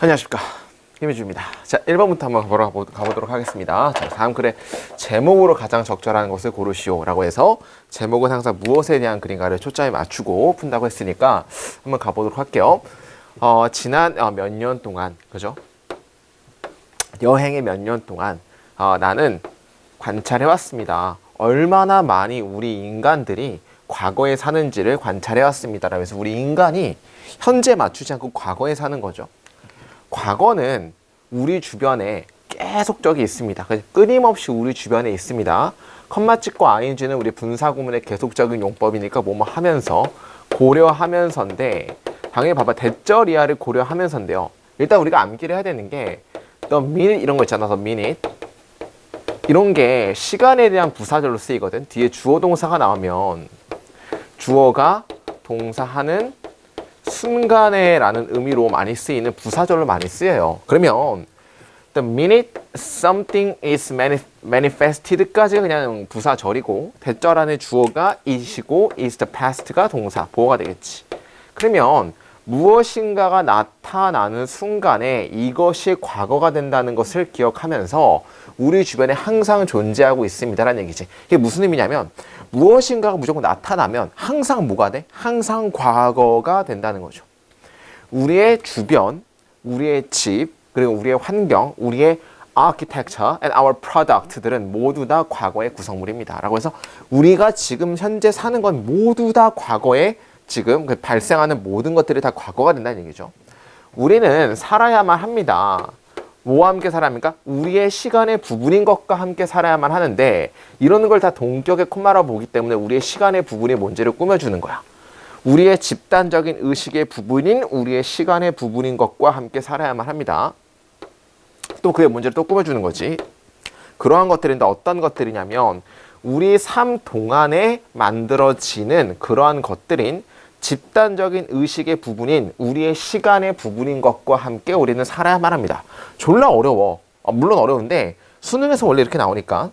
안녕하십니까, 김희주입니다. 자, 1번부터 한번 가보도록 하겠습니다. 자, 다음 글에 제목으로 가장 적절한 것을 고르시오 라고 해서 제목은 항상 무엇에 대한 글인가를 초점에 맞추고 푼다고 했으니까 한번 가보도록 할게요. 지난 몇 년 동안, 그죠? 여행의 몇 년 동안 나는 관찰해왔습니다. 얼마나 많이 우리 인간들이 과거에 사는지를 관찰해왔습니다. 라면서 우리 인간이 현재 맞추지 않고 과거에 사는 거죠. 과거는 우리 주변에 계속적이 있습니다. 끊임없이 우리 주변에 있습니다. 컴마 찍고 ing는 우리 분사구문의 계속적인 용법이니까 뭐뭐 하면서, 고려하면서인데, 당연히 봐봐, 대절 이하를 고려하면서인데요. 일단 우리가 암기를 해야 되는 게 the minute 이런 거 있잖아. the minute 이런 게 시간에 대한 부사절로 쓰이거든. 뒤에 주어 동사가 나오면 주어가 동사하는 순간에 라는 의미로 많이 쓰이는 부사절로 많이 쓰여요. 그러면 the minute something is manifested까지 그냥 부사절이고, 대절 안에 주어가 is이고 is the past가 동사, 보어가 되겠지. 그러면 무엇인가가 나타나는 순간에 이것이 과거가 된다는 것을 기억하면서 우리 주변에 항상 존재하고 있습니다라는 얘기지. 이게 무슨 의미냐면 무엇인가가 무조건 나타나면 항상 뭐가 돼? 항상 과거가 된다는 거죠. 우리의 주변, 우리의 집, 그리고 우리의 환경, 우리의 architecture and our product들은 모두 다 과거의 구성물입니다. 라고 해서 우리가 지금 현재 사는 건 모두 다 과거에 지금 발생하는 모든 것들이 다 과거가 된다는 얘기죠. 우리는 살아야만 합니다. 뭐와 함께 살아야 합니까? 우리의 시간의 부분인 것과 함께 살아야만 하는데, 이러는 걸 다 동격의 콤마로 보기 때문에 우리의 시간의 부분이 뭔지를 꾸며주는 거야. 우리의 집단적인 의식의 부분인 우리의 시간의 부분인 것과 함께 살아야만 합니다. 또 그의 문제를 또 꾸며주는 거지. 그러한 것들인데 어떤 것들이냐면 우리 삶 동안에 만들어지는 그러한 것들인 집단적인 의식의 부분인 우리의 시간의 부분인 것과 함께 우리는 살아야만 합니다. 졸라 어려워. 물론 어려운데 수능에서 원래 이렇게 나오니까.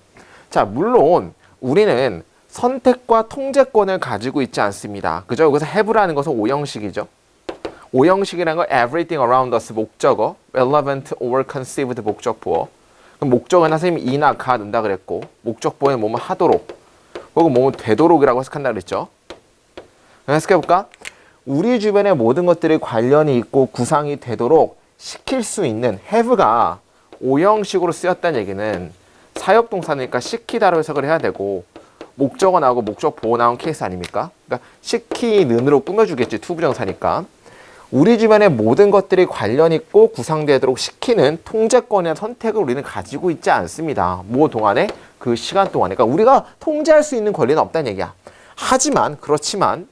자, 물론 우리는 선택과 통제권을 가지고 있지 않습니다. 그죠? 여기서 have라는 것은 오형식이죠. 오형식이라는 건 everything around us 목적어, relevant or conceived 목적보어. 그럼 목적어는 선생님이 이나 가 넣는다 그랬고, 목적보어는 뭐뭐 하도록, 혹은 뭐뭐 되도록이라고 해석한다 그랬죠. 해석해볼까? 우리 주변의 모든 것들이 관련이 있고 구상이 되도록 시킬 수 있는 have가 오형식으로 쓰였다는 얘기는 사역동사니까 시키다로 해석을 해야 되고, 목적어 나오고 목적 보호 나온 케이스 아닙니까? 그러니까 시키는으로 꾸며주겠지, 투부정사니까. 우리 주변의 모든 것들이 관련 있고 구상되도록 시키는 통제권이나 선택을 우리는 가지고 있지 않습니다. 뭐 동안에? 그 시간 동안에. 그러니까 우리가 통제할 수 있는 권리는 없다는 얘기야. 하지만, 그렇지만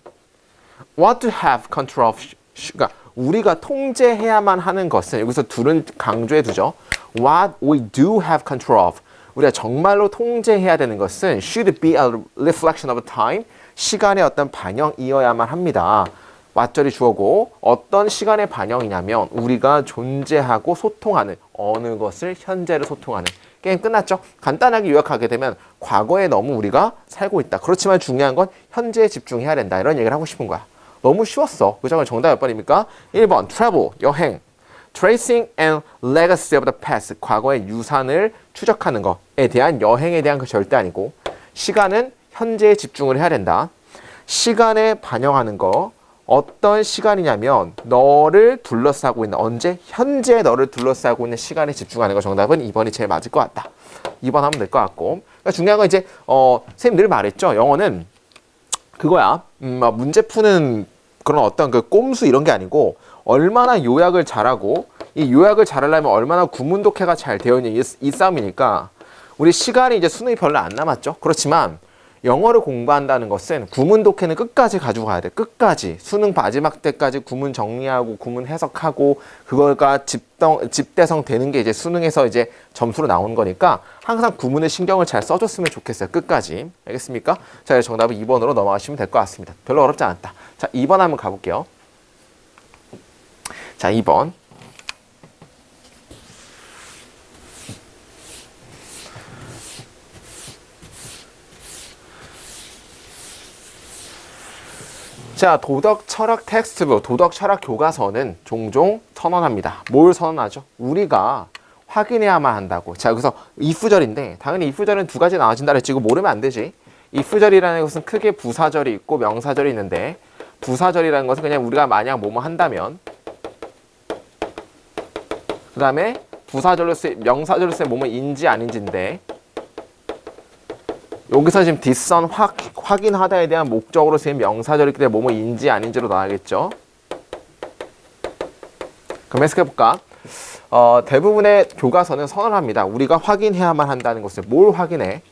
what to have control of, 그러니까 우리가 통제해야만 하는 것은, 여기서 둘은 강조해 두죠. What we do have control of, 우리가 정말로 통제해야 되는 것은 should be a reflection of time, 시간의 어떤 반영이어야만 합니다. 왓절이 주어고, 어떤 시간의 반영이냐면 우리가 존재하고 소통하는 어느 것을 현재를 소통하는. 게임 끝났죠? 간단하게 요약하게 되면 과거에 너무 우리가 살고 있다. 그렇지만 중요한 건 현재에 집중해야 된다. 이런 얘기를 하고 싶은 거야. 너무 쉬웠어. 그죠? 정답 몇 번입니까? 1번 travel, 여행. Tracing and legacy of the past, 과거의 유산을 추적하는 것에 대한, 여행에 대한 그 절대 아니고, 시간은 현재에 집중을 해야 된다. 시간에 반영하는 거, 어떤 시간이냐면 너를 둘러싸고 있는, 언제? 현재 너를 둘러싸고 있는 시간에 집중하는 거. 정답은 2번이 제일 맞을 것 같다. 2번 하면 될 것 같고. 그러니까 중요한 건 이제 선생님 늘 말했죠. 영어는 그거야. 문제 푸는 그런 어떤 그 꼼수 이런 게 아니고, 얼마나 요약을 잘하고, 이 요약을 잘하려면 얼마나 구문 독해가 잘 되어 있는 이 싸움이니까. 우리 시간이 이제 수능이 별로 안 남았죠. 그렇지만 영어를 공부한다는 것은 구문 독해는 끝까지 가지고 가야 돼. 끝까지. 수능 마지막 때까지 구문 정리하고 구문 해석하고 그걸가 집대성 되는 게 이제 수능에서 이제 점수로 나오는 거니까 항상 구문에 신경을 잘 써줬으면 좋겠어요. 끝까지. 알겠습니까? 자, 정답은 2번으로 넘어가시면 될 것 같습니다. 별로 어렵지 않았다. 자, 2번 한번 가볼게요. 자, 2번. 자, 도덕 철학 텍스트북, 도덕 철학 교과서는 종종 선언합니다. 뭘 선언하죠? 우리가 확인해야만 한다고. 자, 여기서 if절인데 당연히 if절은 두 가지 나눠진다 그랬지. 이거 모르면 안 되지. if절이라는 것은 크게 부사절이 있고 명사절이 있는데 부사절이라는 것은 그냥 우리가 만약 뭐뭐 한다면 그 다음에 부사절로 명사절로 쓰인 뭐뭐인지 아닌지인데 여기서 지금 뒷선 확인하다에 대한 목적으로 쓰인 명사절이기 때문에 뭐뭐인지 아닌지로 나와야겠죠. 그럼 해석해볼까? 대부분의 교과서는 선언합니다. 우리가 확인해야만 한다는 것을. 뭘 확인해?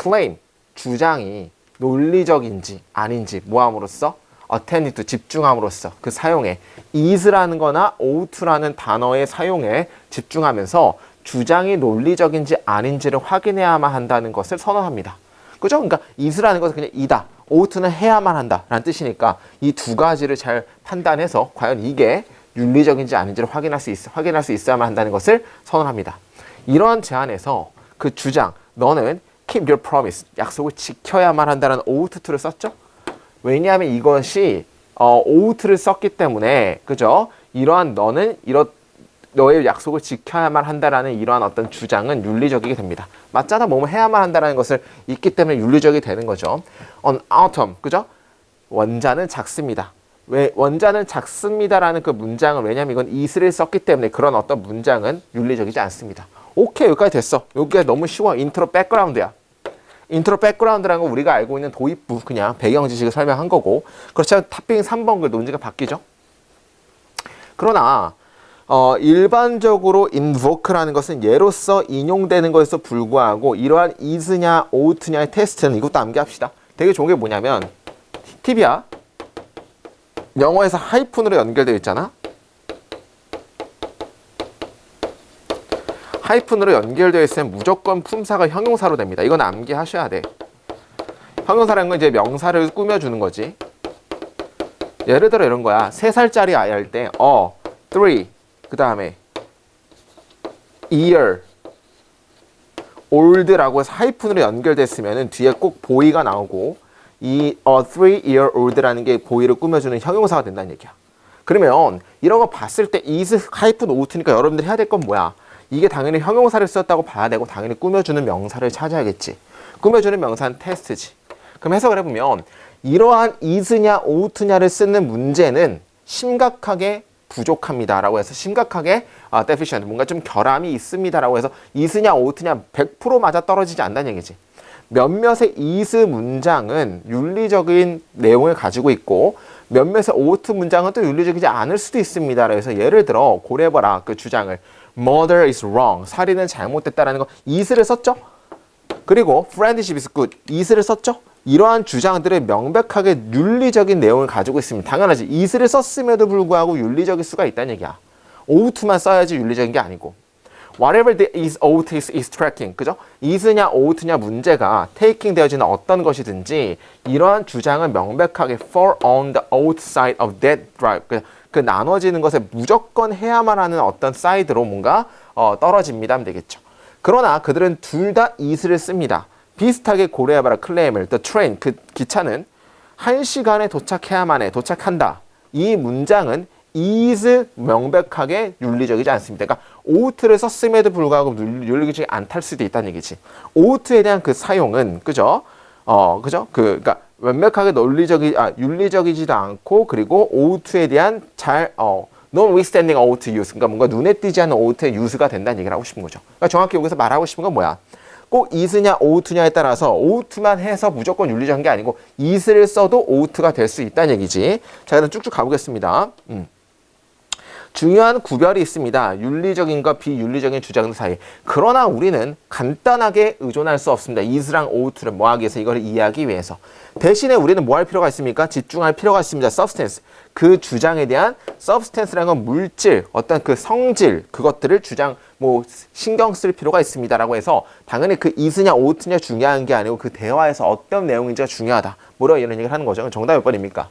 claim, 주장이 논리적인지 아닌지 뭐함으로써? attend to, 집중함으로써 그 사용에 is라는 거나 ought라는 단어의 사용에 집중하면서 주장이 논리적인지 아닌지를 확인해야만 한다는 것을 선언합니다. 그죠? 그러니까 is라는 것은 그냥 이다. ought는 해야만 한다 라는 뜻이니까 이 두 가지를 잘 판단해서 과연 이게 윤리적인지 아닌지를 확인할 수 있어야만 한다는 것을 선언합니다. 이러한 제안에서 그 주장, 너는 keep your promise, 약속을 지켜야만 한다는 ought to를 썼죠? 왜냐하면 이것이 ought를 썼기 때문에, 그죠? 이러한 너의 약속을 지켜야만 한다라는 이러한 어떤 주장은 윤리적이게 됩니다. 맞잖아, 뭐뭐 해야만 한다라는 것을 있기 때문에 윤리적이 되는 거죠. on autumn, 그죠? 원자는 작습니다. 왜 원자는 작습니다라는 그 문장은 왜냐면 이건 is를 썼기 때문에 그런 어떤 문장은 윤리적이지 않습니다. 오케이, 여기까지 됐어. 여기가 너무 쉬워. 인트로 백그라운드야. 인트로 백그라운드라는 건 우리가 알고 있는 도입부 그냥 배경 지식을 설명한 거고 그렇지만 탑빙 3번 그 논지가 바뀌죠. 그러나 일반적으로 invoke라는 것은 예로서 인용되는 것에서 불구하고 이러한 is냐 ought냐의 테스트는 이것도 암기합시다. 되게 좋은 게 뭐냐면 팁이야. 영어에서 하이픈으로 연결되어 있잖아. 하이픈으로 연결되어 있으면 무조건 품사가 형용사로 됩니다. 이건 암기하셔야 돼. 형용사라는 건 이제 명사를 꾸며주는 거지. 예를 들어 이런 거야. 3살짜리 아이 할 때 3, 그 다음에 year, old라고 해서 하이픈으로 연결됐으면 뒤에 꼭 보이가 나오고 이 3-year-old라는 게 보이를 꾸며주는 형용사가 된다는 얘기야. 그러면 이런 거 봤을 때 is 하이픈 ought니까 여러분들이 해야 될 건 뭐야? 이게 당연히 형용사를 썼다고 봐야 되고 당연히 꾸며주는 명사를 찾아야겠지. 꾸며주는 명사는 테스트지. 그럼 해석을 해보면 이러한 is냐 ought냐를 쓰는 문제는 심각하게 부족합니다 라고 해서 심각하게 deficient, 뭔가 좀 결함이 있습니다 라고 해서 is냐 ought냐 100% 맞아떨어지지 않는다는 얘기지. 몇몇의 is 문장은 윤리적인 내용을 가지고 있고 몇몇의 ought 문장은 또 윤리적이지 않을 수도 있습니다. 그래서 예를 들어 고려해봐라. 그 주장을 murder is wrong, 살인은 잘못됐다라는 거 is를 썼죠? 그리고 friendship is good, is를 썼죠? 이러한 주장들은 명백하게 윤리적인 내용을 가지고 있습니다. 당연하지. is를 썼음에도 불구하고 윤리적일 수가 있다는 얘기야. ought만 써야지 윤리적인 게 아니고. Whatever the is, ought is tracking, 그죠? is냐 ought냐 문제가 taking 되어지는 어떤 것이든지 이러한 주장은 명백하게 fall on the ought side of that drive. 그 나눠지는 것에 무조건 해야만 하는 어떤 사이드로 뭔가 떨어집니다 하면 되겠죠. 그러나 그들은 둘 다 is를 씁니다. 비슷하게 고려해봐라. 클레임을 the train, 그 기차는 1시간에 도착해야만 해. 도착한다. 이 문장은 is 명백하게 윤리적이지 않습니다. 그러니까 ought를 썼음에도 불구하고 윤리적이지 않다를 수도 있다는 얘기지. ought에 대한 그 사용은 그죠? 그죠? 그러니까 완벽하게 윤리적이지도 않고 그리고 ought에 대한 notwithstanding ought use, 그러니까 뭔가 눈에 띄지 않는 ought의 use가 된다는 얘기를 하고 싶은 거죠. 그러니까 정확히 여기서 말하고 싶은 건 뭐야? 꼭 is냐 ought냐에 따라서 ought만 해서 무조건 윤리적인 게 아니고 is를 써도 ought가 될 수 있다는 얘기지. 자, 그럼 쭉쭉 가보겠습니다. 중요한 구별이 있습니다. 윤리적인과 비윤리적인 주장들 사이. 그러나 우리는 간단하게 의존할 수 없습니다. is랑 ought를 뭐 하기 위해서 이걸 이해하기 위해서. 대신에 우리는 뭐 할 필요가 있습니까? 집중할 필요가 있습니다. substance. 그 주장에 대한 substance라는 건 물질, 어떤 그 성질, 그것들을 신경 쓸 필요가 있습니다라고 해서 당연히 그 is냐 ought냐 중요한 게 아니고 그 대화에서 어떤 내용인지가 중요하다. 뭐라고 이런 얘기를 하는 거죠. 정답 몇 번입니까?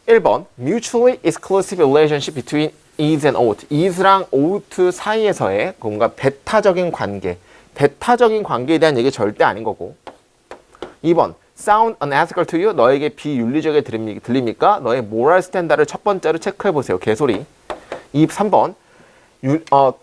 1번 mutually exclusive relationship between is and ought. is랑 ought 사이에서의 뭔가 배타적인 관계. 배타적인 관계에 대한 얘기 절대 아닌 거고. 2번 sound unethical to you? 너에게 비윤리적에 들립니까? 너의 moral standard를 첫 번째로 체크해 보세요. 개소리. 3번.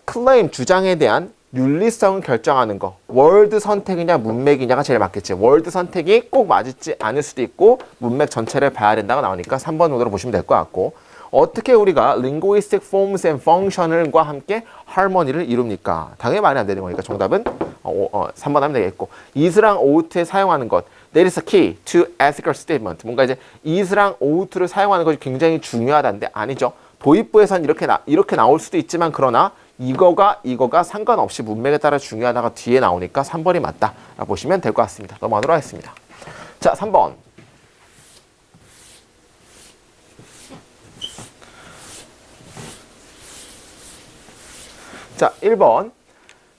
claim 주장에 대한 윤리성을 결정하는 거. 월드 선택이냐 문맥이냐가 제일 맞겠지. 월드 선택이 꼭 맞지 않을 수도 있고 문맥 전체를 봐야 된다고 나오니까 3번 으로 보시면 될 것 같고, 어떻게 우리가 linguistic forms and function과 함께 harmony를 이룹니까? 당연히 말이 안 되는 거니까 정답은 3번 하면 되겠고, is랑 ough트에 사용하는 것. That is a key to ethical statement. 뭔가 이제 is랑 ough트를 사용하는 것이 굉장히 중요하다는데 아니죠. 도입부에선 이렇게 나올 수도 있지만, 그러나 이거가 상관없이 문맥에 따라 중요하다가 뒤에 나오니까 3번이 맞다 보시면 될 것 같습니다. 넘어가도록 하겠습니다. 자, 3번. 자, 1번.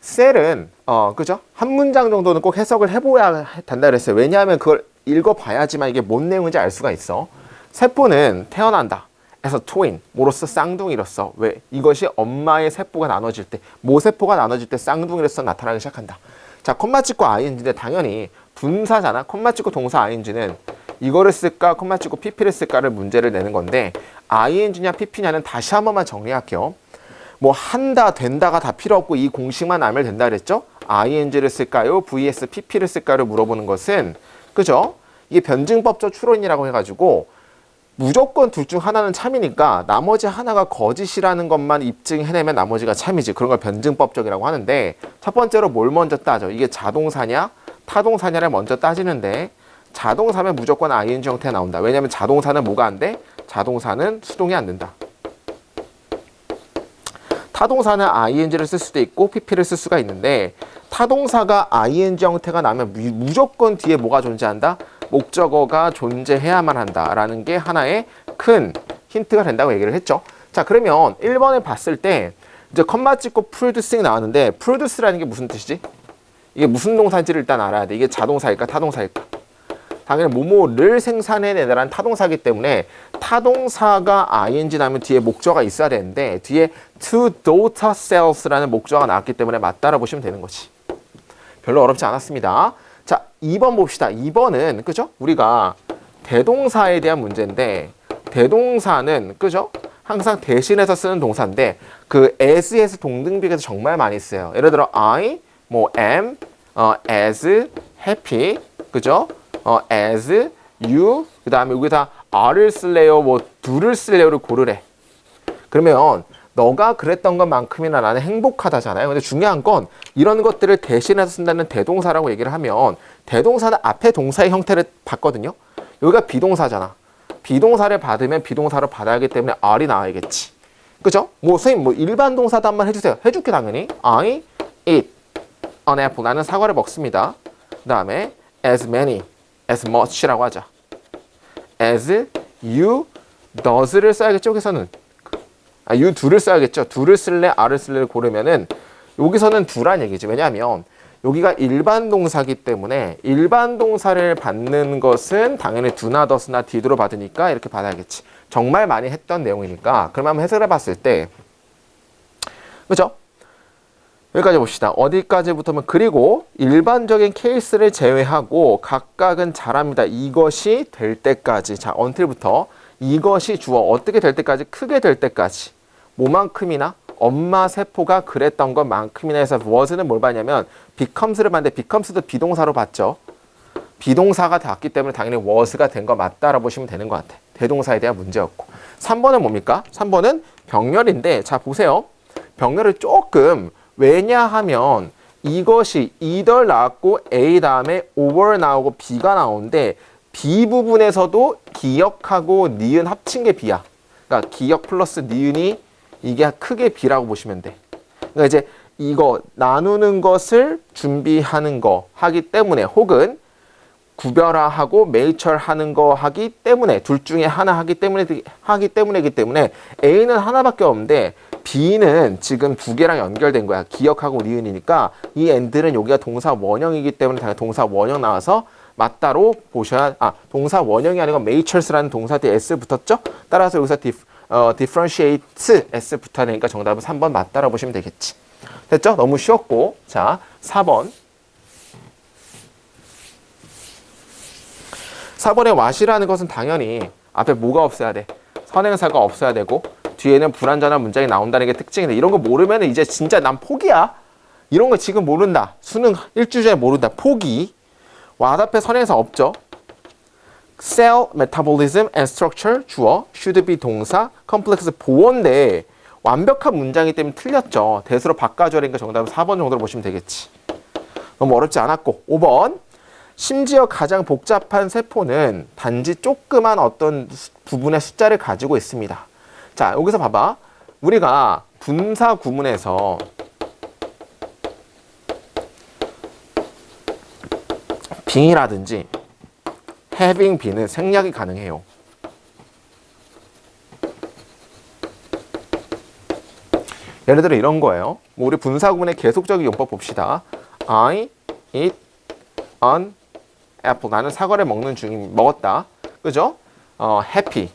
셀은 그죠? 한 문장 정도는 꼭 해석을 해봐야 된다 그랬어요. 왜냐하면 그걸 읽어봐야지만 이게 뭔 내용인지 알 수가 있어. 세포는 태어난다. 에서 트윈, 모로서 쌍둥이로서, 왜? 이것이 엄마의 세포가 나눠질 때, 모세포가 나눠질 때 쌍둥이로서 나타나기 시작한다. 자, 콤마 찍고 ing인데 당연히 분사잖아. 콤마 찍고 동사 ing는 이거를 쓸까, 콤마 찍고 pp를 쓸까를 문제를 내는 건데, ing냐 pp냐는 다시 한 번만 정리할게요. 뭐 한다, 된다가 다 필요 없고 이 공식만 알면 된다 그랬죠? ing를 쓸까요? vs pp를 쓸까요? 물어보는 것은, 그죠? 이게 변증법적 추론이라고 해가지고 무조건 둘 중 하나는 참이니까 나머지 하나가 거짓이라는 것만 입증해내면 나머지가 참이지. 그런 걸 변증법적이라고 하는데, 첫 번째로 뭘 먼저 따져? 이게 자동사냐 타동사냐를 먼저 따지는데, 자동사면 무조건 ing 형태가 나온다. 왜냐면 자동사는 뭐가 안 돼? 자동사는 수동이 안 된다. 타동사는 ing를 쓸 수도 있고 pp를 쓸 수가 있는데, 타동사가 ing 형태가 나면 무조건 뒤에 뭐가 존재한다? 목적어가 존재해야만 한다라는 게 하나의 큰 힌트가 된다고 얘기를 했죠. 자, 그러면 1번을 봤을 때 이제 컴마 찍고 producing 나왔는데, produce라는 게 무슨 뜻이지? 이게 무슨 동사인지를 일단 알아야 돼. 이게 자동사일까 타동사일까? 당연히 뭐뭐를 생산해내라는 타동사이기 때문에 타동사가 ing 나면 뒤에 목적어가 있어야 되는데, 뒤에 to daughter cells라는 목적어가 나왔기 때문에 맞다라 보시면 되는 거지. 별로 어렵지 않았습니다. 자, 2번 봅시다. 2번은 그죠? 우리가 대동사에 대한 문제인데, 대동사는 그죠? 항상 대신해서 쓰는 동사인데, 그 as에서 동등비계에서 정말 많이 써요. 예를 들어 I, 뭐 am, as, happy, 그죠? as, you, 그 다음에 여기다 are를 쓸래요, 뭐 do를 쓸래요를 고르래. 그러면 너가 그랬던 것만큼이나 나는 행복하다잖아요. 근데 중요한 건 이런 것들을 대신해서 쓴다는 대동사라고 얘기를 하면, 대동사는 앞에 동사의 형태를 받거든요. 여기가 비동사잖아. 비동사를 받으면 비동사로 받아야 하기 때문에 R이 나와야겠지. 그죠? 뭐 선생님 뭐 일반 동사도 한번 해주세요. 해줄게 당연히. I eat an apple. 나는 사과를 먹습니다. 그 다음에 as many, as much라고 하자. as you does를 써야겠죠. 여기서는 you do를 써야겠죠. do를 쓸래, are를 쓸래를 고르면은 여기서는 do란 얘기지. 왜냐하면 여기가 일반 동사기 때문에 일반 동사를 받는 것은 당연히 do나 does나 did로 받으니까 이렇게 받아야겠지. 정말 많이 했던 내용이니까. 그럼 한번 해석을 해봤을 때, 그죠? 여기까지 봅시다. 어디까지부터면, 그리고 일반적인 케이스를 제외하고 각각은 잘합니다. 이것이 될 때까지. 자, until부터 이것이 주어 어떻게 될 때까지, 크게 될 때까지. 뭐만큼이나 엄마 세포가 그랬던 것만큼이나 해서 was는 뭘 봤냐면 becomes를 봤는데, becomes도 비동사로 봤죠. 비동사가 됐기 때문에 당연히 was가 된 거 맞다라고 보시면 되는 것 같아. 대동사에 대한 문제였고. 3번은 뭡니까? 3번은 병렬인데, 자 보세요. 병렬을 조금, 왜냐하면 이것이 either 나왔고 A 다음에 over 나오고 B가 나오는데, B 부분에서도 기역하고 니은 합친 게 B야. 그러니까 기역 플러스 니은이 이게 크게 B라고 보시면 돼. 그러니까 이제 이거 나누는 것을 준비하는 거 하기 때문에, 혹은 구별화하고 매이철하는 거 하기 때문에, 둘 중에 하나 하기 때문에 A는 하나밖에 없는데 B는 지금 두 개랑 연결된 거야. 기역하고 니은이니까 이 and는 여기가 동사 원형이기 때문에 당연히 동사 원형 나와서 맞다로 보셔야, 동사 원형이 아니고 매이철스라는 동사 뒤에 s 붙었죠? 따라서 여기서 differentiate s 붙어야 되니까 정답은 3번 맞다라고 보시면 되겠지. 됐죠? 너무 쉬웠고. 자, 4번. 4번의 what이라는 것은 당연히 앞에 뭐가 없어야 돼? 선행사가 없어야 되고 뒤에는 불완전한 문장이 나온다는 게 특징인데 이런 거 모르면 이제 진짜 난 포기야. 이런 거 지금 모른다. 수능 일주일 전에 모른다. 포기. what 앞에 선행사 없죠. cell metabolism and structure 주어 should be 동사 complex 보어인데 완벽한 문장이기 때문에 틀렸죠. 대수로 바꿔줘야 되니까 정답은 4번 정도로 보시면 되겠지. 너무 어렵지 않았고 5번 심지어 가장 복잡한 세포는 단지 조그만 어떤 부분의 숫자를 가지고 있습니다. 자, 여기서 봐봐. 우리가 분사 구문에서 being이라든지 having be는 생략이 가능해요. 예를 들어 이런 거예요. 뭐 우리 분사 구문의 계속적인 용법 봅시다. I eat an apple. 나는 사과를 먹었다. 그죠? happy.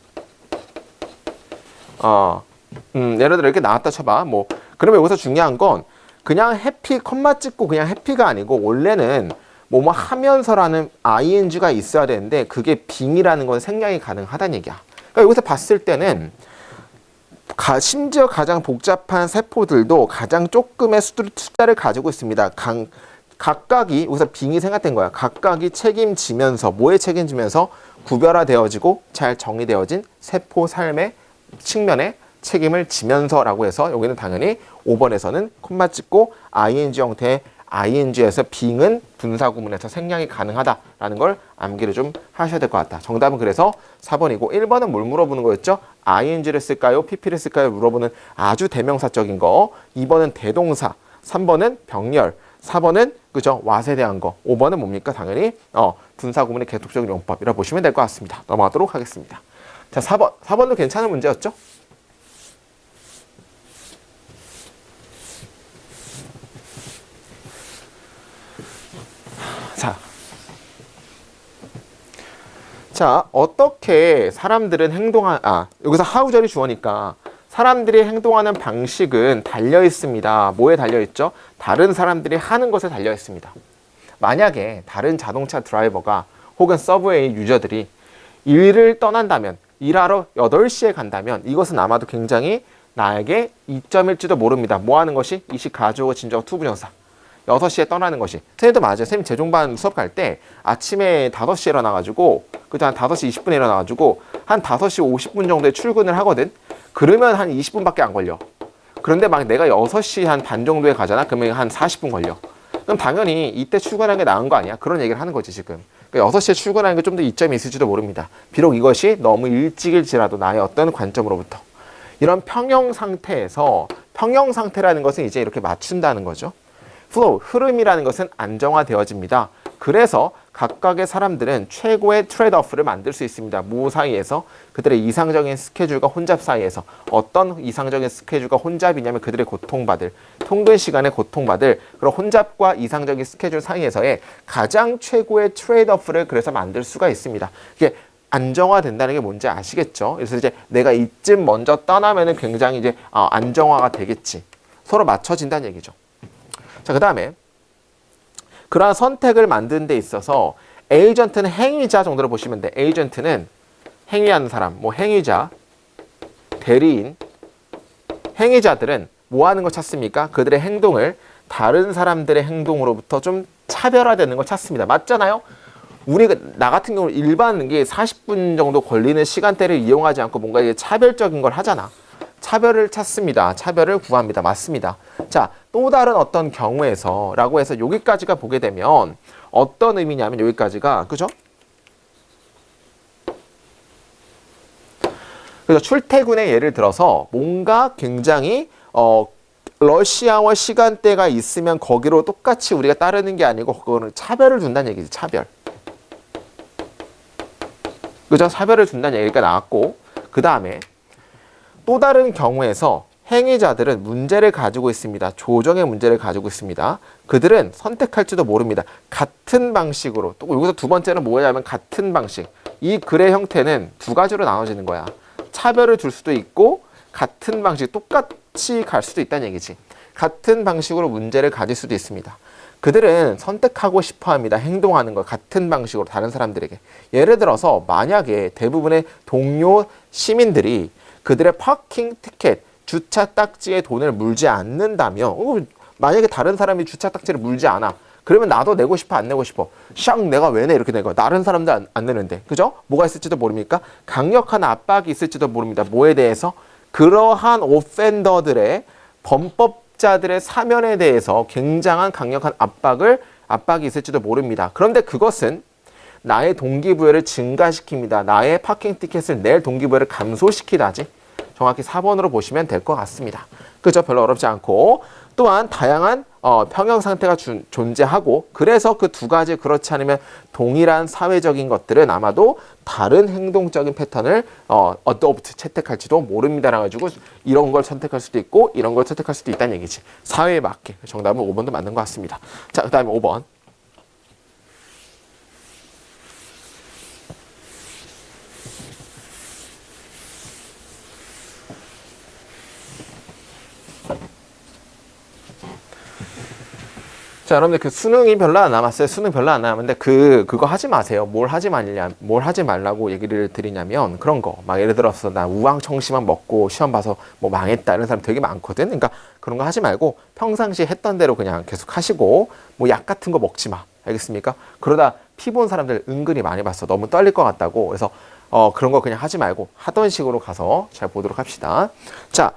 예를 들어 이렇게 나왔다 쳐봐. 뭐 그러면 여기서 중요한 건 그냥 happy 콤마 찍고 그냥 happy가 아니고 원래는 뭐뭐 하면서라는 ing가 있어야 되는데 그게 being이라는 건 생략이 가능하다는 얘기야. 그러니까 여기서 봤을 때는 심지어 가장 복잡한 세포들도 가장 조금의 숫자를 가지고 있습니다. 각각이 여기서 being이 생각된 거야. 각각이 책임지면서 뭐에 책임지면서 구별화되어지고 잘 정리되어진 세포 삶의 측면에 책임을 지면서라고 해서 여기는 당연히 5번에서는 콤마 찍고 ing 형태의 ing에서 being은 분사 구문에서 생략이 가능하다라는 걸 암기를 좀 하셔야 될 것 같다. 정답은 그래서 4번이고 1번은 뭘 물어보는 거였죠? ing를 쓸까요? pp를 쓸까요? 물어보는 아주 대명사적인 거. 2번은 대동사, 3번은 병렬, 4번은 그죠? what에 대한 거. 5번은 뭡니까? 당연히 분사 구문의 계속적인 용법이라고 보시면 될 것 같습니다. 넘어가도록 하겠습니다. 자, 4번도 괜찮은 문제였죠? 자, 어떻게 사람들은 여기서 how절이 주어니까 사람들이 행동하는 방식은 달려 있습니다. 뭐에 달려 있죠? 다른 사람들이 하는 것에 달려 있습니다. 만약에 다른 자동차 드라이버가 혹은 서브웨이 유저들이 일을 떠난다면, 일하러 8시에 간다면 이것은 아마도 굉장히 나에게 이점일지도 모릅니다. 뭐 하는 것이? 이식 가주어 진주어 투부정사. 6시에 떠나는 것이. 선생님도 맞아요. 선생님 재종반 수업 갈 때 아침에 5시에 일어나가지고 한 5시 20분에 일어나가지고 한 5시 50분 정도에 출근을 하거든. 그러면 한 20분밖에 안 걸려. 그런데 막 내가 6시 한 반 정도에 가잖아. 그러면 한 40분 걸려. 그럼 당연히 이때 출근하는 게 나은 거 아니야? 그런 얘기를 하는 거지 지금. 그러니까 6시에 출근하는 게 좀 더 이점이 있을지도 모릅니다. 비록 이것이 너무 일찍일지라도 나의 어떤 관점으로부터. 이런 평형 상태라는 것은 이제 이렇게 맞춘다는 거죠. flow, 흐름이라는 것은 안정화되어집니다. 그래서 각각의 사람들은 최고의 트레이드오프를 만들 수 있습니다. 무 사이에서 그들의 이상적인 스케줄과 혼잡 사이에서 어떤 이상적인 스케줄과 혼잡이냐면 그들의 고통받을 통근 시간에 고통받을 그런 혼잡과 이상적인 스케줄 사이에서의 가장 최고의 트레이드오프를 그래서 만들 수가 있습니다. 이게 안정화된다는 게 뭔지 아시겠죠? 그래서 이제 내가 이쯤 먼저 떠나면은 굉장히 이제 안정화가 되겠지. 서로 맞춰진다는 얘기죠. 자, 그 다음에 그러한 선택을 만드는 데 있어서 에이전트는 행위자 정도로 보시면 돼. 에이전트는 행위하는 사람, 뭐 행위자, 대리인. 행위자들은 뭐 하는 걸 찾습니까? 그들의 행동을 다른 사람들의 행동으로부터 좀 차별화되는 걸 찾습니다. 맞잖아요? 나 같은 경우 일반 게 40분 정도 걸리는 시간대를 이용하지 않고 뭔가 이게 차별적인 걸 하잖아. 차별을 찾습니다. 차별을 구합니다. 맞습니다. 자, 또 다른 어떤 경우에서 라고 해서 여기까지가 보게 되면 어떤 의미냐면 여기까지가 그죠? 그래서 출퇴근의 예를 들어서 뭔가 굉장히 러시아워 시간대가 있으면 거기로 똑같이 우리가 따르는 게 아니고 그거는 차별을 둔다는 얘기지. 차별. 그죠? 차별을 둔다는 얘기가 나왔고 그 다음에 또 다른 경우에서 행위자들은 문제를 가지고 있습니다. 조정의 문제를 가지고 있습니다. 그들은 선택할지도 모릅니다. 같은 방식으로 또 여기서 두 번째는 뭐냐면 같은 방식. 이 글의 형태는 두 가지로 나눠지는 거야. 차별을 둘 수도 있고 같은 방식 똑같이 갈 수도 있다는 얘기지. 같은 방식으로 문제를 가질 수도 있습니다. 그들은 선택하고 싶어 합니다. 행동하는 걸 같은 방식으로 다른 사람들에게. 예를 들어서 만약에 대부분의 동료 시민들이 그들의 파킹 티켓, 주차 딱지에 돈을 물지 않는다면 만약에 다른 사람이 주차 딱지를 물지 않아. 그러면 나도 내고 싶어 안 내고 싶어. 샹 내가 왜 내 이렇게 내 거야. 다른 사람들 안 내는데. 그죠? 뭐가 있을지도 모릅니까? 강력한 압박이 있을지도 모릅니다. 뭐에 대해서? 그러한 오펜더들의 범법자들의 사면에 대해서 굉장한 강력한 압박이 있을지도 모릅니다. 그런데 그것은 나의 동기부여를 증가시킵니다. 나의 파킹 티켓을 낼 동기부여를 감소시키다지. 정확히 4번으로 보시면 될 것 같습니다. 그죠? 별로 어렵지 않고 또한 다양한 평형 상태가 존재하고 그래서 그 두 가지 그렇지 않으면 동일한 사회적인 것들은 아마도 다른 행동적인 패턴을 adopt 채택할지도 모릅니다라 가지고 이런 걸 선택할 수도 있고 이런 걸 선택할 수도 있다는 얘기지. 사회에 맞게. 정답은 5번도 맞는 것 같습니다. 자, 그다음에 5번. 자, 여러분들 그 수능이 별로 안 남았어요. 수능 별로 안 남았는데 그거 하지 마세요. 뭘 하지 말라고 얘기를 드리냐면 그런 거. 막 예를 들어서 나 우황청심만 먹고 시험 봐서 뭐 망했다 이런 사람 되게 많거든. 그러니까 그런 거 하지 말고 평상시에 했던 대로 그냥 계속 하시고 뭐 약 같은 거 먹지 마. 알겠습니까? 그러다 피 본 사람들 은근히 많이 봤어. 너무 떨릴 것 같다고. 그래서 그런 거 그냥 하지 말고 하던 식으로 가서 잘 보도록 합시다. 자,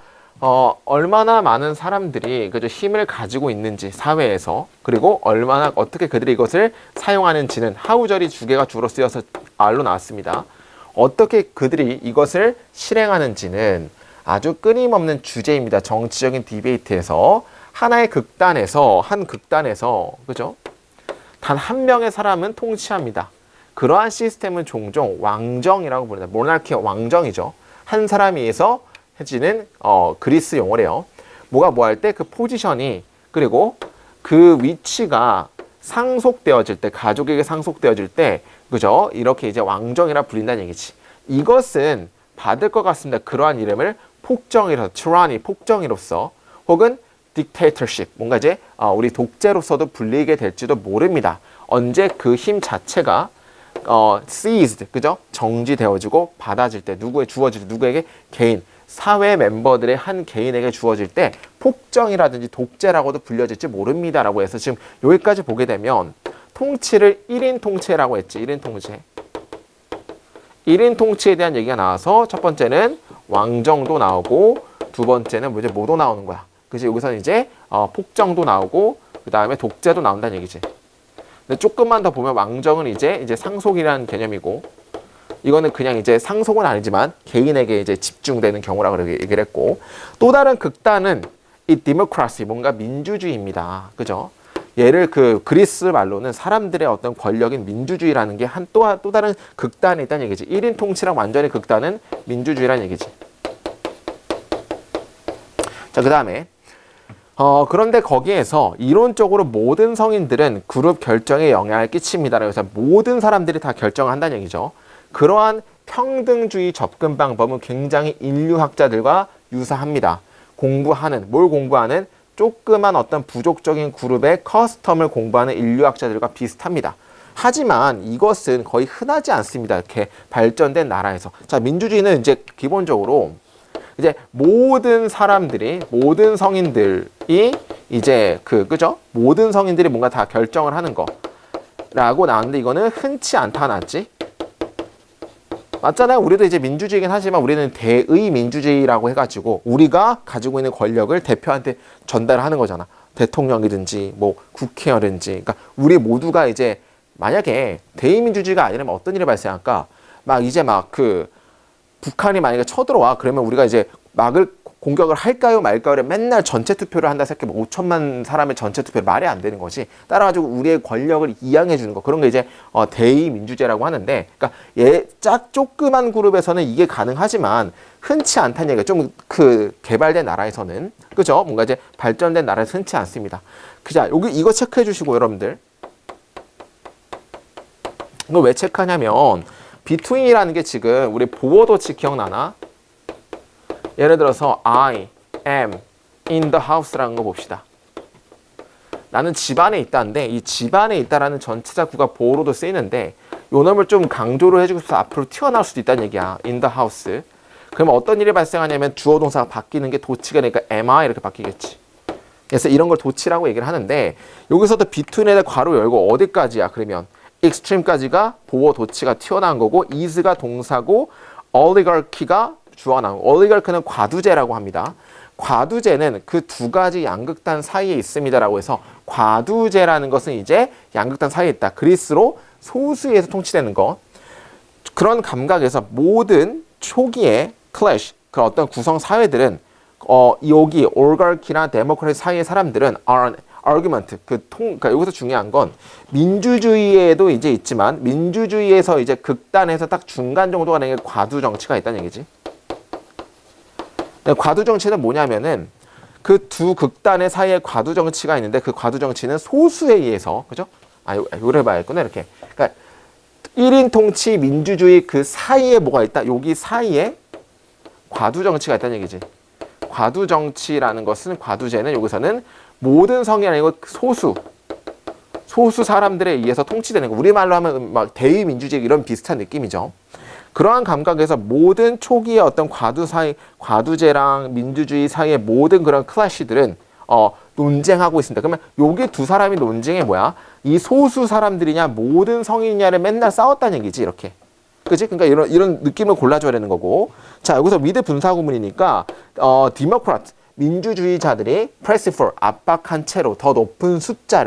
얼마나 많은 사람들이 그저 힘을 가지고 있는지 사회에서 그리고 얼마나 어떻게 그들이 이것을 사용하는지는 하우절이 두 개가 주로 쓰여서 R로 나왔습니다. 어떻게 그들이 이것을 실행하는지는 아주 끊임없는 주제입니다. 정치적인 디베이트에서 하나의 극단에서 그죠? 단 한 명의 사람은 통치합니다. 그러한 시스템은 종종 왕정이라고 부릅니다. 모나키의 왕정이죠. 한 사람에 의해서 해지는 그리스 용어래요. 뭐가 뭐 할 때 그 포지션이 그리고 그 위치가 상속되어질 때 가족에게 상속되어질 때 그죠? 이렇게 이제 왕정이라 불린다는 얘기지. 이것은 받을 것 같습니다. 그러한 이름을 폭정이로서 tyranny 폭정이로서 혹은 dictatorship 뭔가 이제 우리 독재로서도 불리게 될지도 모릅니다. 언제 그 힘 자체가 seized 그죠? 정지되어지고 받아질 때 주어질 때 누구에게 개인 사회 멤버들의 한 개인에게 주어질 때 폭정이라든지 독재라고도 불려질지 모릅니다라고 해서 지금 여기까지 보게 되면 통치를 1인 통치라고 했지. 1인 통치. 1인 통치에 대한 얘기가 나와서 첫 번째는 왕정도 나오고 두 번째는 뭐 이제 뭐도 나오는 거야. 그래서 여기서 이제 폭정도 나오고 그 다음에 독재도 나온다는 얘기지. 근데 조금만 더 보면 왕정은 이제 상속이라는 개념이고 이거는 그냥 이제 상속은 아니지만 개인에게 이제 집중되는 경우라고 그렇게 얘기를 했고 또 다른 극단은 이 디모크라시 뭔가 민주주의입니다. 그죠? 얘를 그 그리스 말로는 사람들의 어떤 권력인 민주주의라는 게 또 다른 극단에 있다는 얘기지. 1인 통치랑 완전히 극단은 민주주의라는 얘기지. 자, 그 다음에 그런데 거기에서 이론적으로 모든 성인들은 그룹 결정에 영향을 끼칩니다. 그래서 모든 사람들이 다 결정을 한다는 얘기죠. 그러한 평등주의 접근 방법은 굉장히 인류학자들과 유사합니다. 뭘 공부하는 조그만 어떤 부족적인 그룹의 커스텀을 공부하는 인류학자들과 비슷합니다. 하지만 이것은 거의 흔하지 않습니다. 이렇게 발전된 나라에서. 자, 민주주의는 이제 기본적으로 이제 모든 성인들이 이제 그죠? 모든 성인들이 뭔가 다 결정을 하는 거라고 나왔는데 이거는 흔치 않다 나왔지. 맞잖아요. 우리도 이제 민주주의긴 하지만 우리는 대의 민주주의라고 해가지고 우리가 가지고 있는 권력을 대표한테 전달하는 거잖아. 대통령이든지 뭐 국회의원이든지. 그러니까 우리 모두가 이제 만약에 대의 민주주의가 아니라면 어떤 일이 발생할까? 북한이 만약에 쳐들어와 그러면 우리가 이제 공격을 할까요 말까요를 맨날 전체 투표를 한다 생각해 5천만 사람의 전체 투표 말이 안 되는 것이 따라가지고 우리의 권력을 이양해 주는 거 그런 게 이제 대의 민주주의라고 하는데 그러니까 조그만 그룹에서는 이게 가능하지만 흔치 않다는 얘기가 좀 개발된 나라에서는 그죠 뭔가 이제 발전된 나라에서 흔치 않습니다. 그자 이거 체크해 주시고 여러분들 이거 왜 체크하냐면 between이라는 게 지금 우리 보어도치 기억나나? 예를 들어서 I am in the house라는 거 봅시다. 나는 집 안에 있다는데 이 집 안에 있다라는 전치사구가 보어로도 쓰이는데 요 놈을 좀 강조를 해주고 싶어서 앞으로 튀어나올 수도 있다는 얘기야. in the house. 그러면 어떤 일이 발생하냐면 주어 동사가 바뀌는 게 도치가 되니까 am I 이렇게 바뀌겠지. 그래서 이런 걸 도치라고 얘기를 하는데 여기서도 between에다 괄호 열고 어디까지야? 그러면 extreme까지가 보어 도치가 튀어나온 거고 is가 동사고 oligarchy가 주어가 나오고 oligarch는 과두제라고 합니다. 과두제는 그 두 가지 양극단 사이에 있습니다라고 해서 과두제라는 것은 이제 양극단 사이에 있다. 그리스로 소수에서 통치되는 것. 그런 감각에서 모든 초기의 클래시, 그 어떤 구성 사회들은 여기 올가르키나 데모크라시 사이의 사람들은 argument 그러니까 여기서 중요한 건 민주주의에도 이제 있지만 민주주의에서 이제 극단에서 딱 중간 정도가 되는 게 과두 정치가 있다는 얘기지. 과두 정치는 뭐냐면은 그 두 극단의 사이에 과두 정치가 있는데 그 과두 정치는 소수에 의해서 그죠? 요래 봐야겠구나 이렇게. 그러니까 1인 통치 민주주의 그 사이에 뭐가 있다? 여기 사이에 과두 정치가 있다는 얘기지. 과두 정치라는 것은 과두제는 여기서는 모든 성이 아니고 소수 사람들에 의해서 통치되는 거. 우리말로 하면 막 대의민주주의 이런 비슷한 느낌이죠. 그러한 감각에서 모든 초기의 어떤 과두제랑 민주주의 사이의 모든 그런 클래시들은 논쟁하고 있습니다. 그러면 여기 두 사람이 논쟁이 뭐야? 이 소수 사람들이냐 모든 성인이냐를 맨날 싸웠다는 얘기지 이렇게. 그치? 그러니까 이런 느낌을 골라줘야 되는 거고. 자, 여기서 with 분사구문이니까 democrat 민주주의자들이 press for 압박한 채로 더 높은 숫자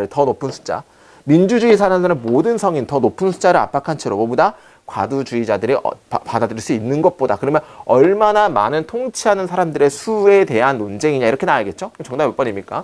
민주주의 사람들은 모든 성인 더 높은 숫자를 압박한 채로 뭐보다 과두주의자들이 받아들일 수 있는 것보다 그러면 얼마나 많은 통치하는 사람들의 수에 대한 논쟁이냐 이렇게 나와야겠죠? 정답 몇 번입니까?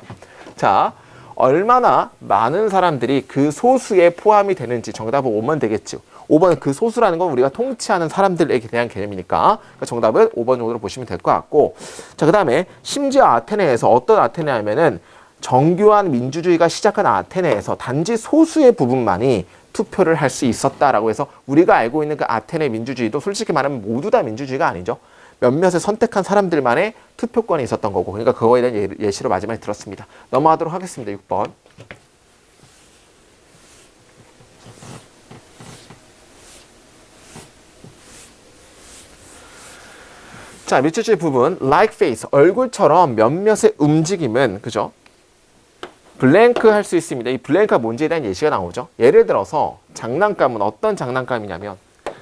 자, 얼마나 많은 사람들이 그 소수에 포함이 되는지 정답은 5번 되겠죠. 5번 그 소수라는 건 우리가 통치하는 사람들에 대한 개념이니까 그러니까 정답은 5번 정도로 보시면 될 것 같고 자, 그 다음에 심지어 아테네에서 어떤 아테네냐면은 정교한 민주주의가 시작한 아테네에서 단지 소수의 부분만이 투표를 할 수 있었다라고 해서 우리가 알고 있는 그 아테네 민주주의도 솔직히 말하면 모두 다 민주주의가 아니죠. 몇몇을 선택한 사람들만의 투표권이 있었던 거고 그러니까 그거에 대한 예시로 마지막에 들었습니다. 넘어가도록 하겠습니다. 6번. 자, 밑줄 칠 부분 like face 얼굴처럼 몇몇의 움직임은 그죠? 블랭크 할 수 있습니다. 이 블랭크가 뭔지에 대한 예시가 나오죠. 예를 들어서 장난감은 어떤 장난감이냐면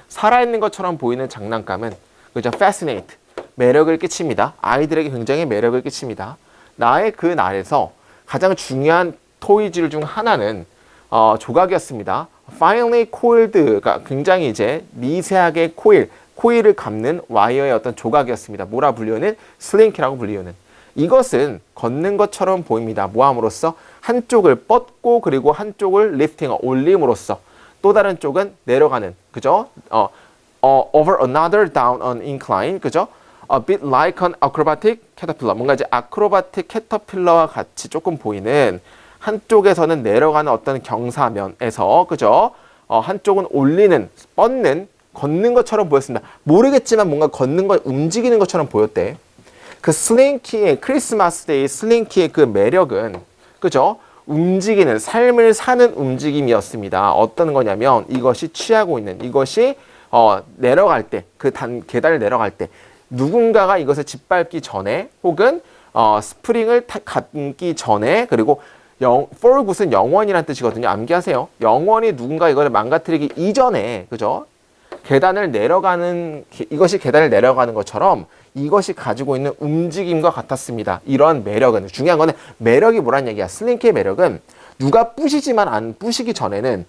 살아있는 것처럼 보이는 장난감은 그죠? fascinate 매력을 끼칩니다. 아이들에게 굉장히 매력을 끼칩니다. 나의 그 날에서 가장 중요한 토이즈 중 하나는 조각이었습니다. finely coiled가 굉장히 이제 미세하게 코일을 감는 와이어의 어떤 조각이었습니다. 뭐라 불리우는 슬링키라고 불리우는. 이것은 걷는 것처럼 보입니다. 뭐함으로써 한쪽을 뻗고 그리고 한쪽을 lifting 올림으로써 또 다른 쪽은 내려가는 그죠? over another down an incline 그죠? A bit like an acrobatic caterpillar 뭔가 이제 아크로바틱 캐터필러와 같이 조금 보이는 한쪽에서는 내려가는 어떤 경사면에서 그죠? 한쪽은 올리는 뻗는 걷는 것처럼 보였습니다. 모르겠지만 뭔가 걷는 것 움직이는 것처럼 보였대. 그 슬링키의 크리스마스 데이 슬링키의 그 매력은 그죠? 움직이는 삶을 사는 움직임이었습니다. 어떤 거냐면 이것이 취하고 있는 이것이 내려갈 때 그 계단을 내려갈 때 누군가가 이것을 짓밟기 전에 혹은 스프링을 감기 전에 그리고 for good은 영원이라는 뜻이거든요. 암기하세요. 영원히 누군가 이걸 망가뜨리기 이전에 그죠? 이것이 계단을 내려가는 것처럼 이것이 가지고 있는 움직임과 같았습니다. 이런 매력은 중요한 거는 매력이 뭐란 얘기야. 슬링키의 매력은 누가 부시기 전에는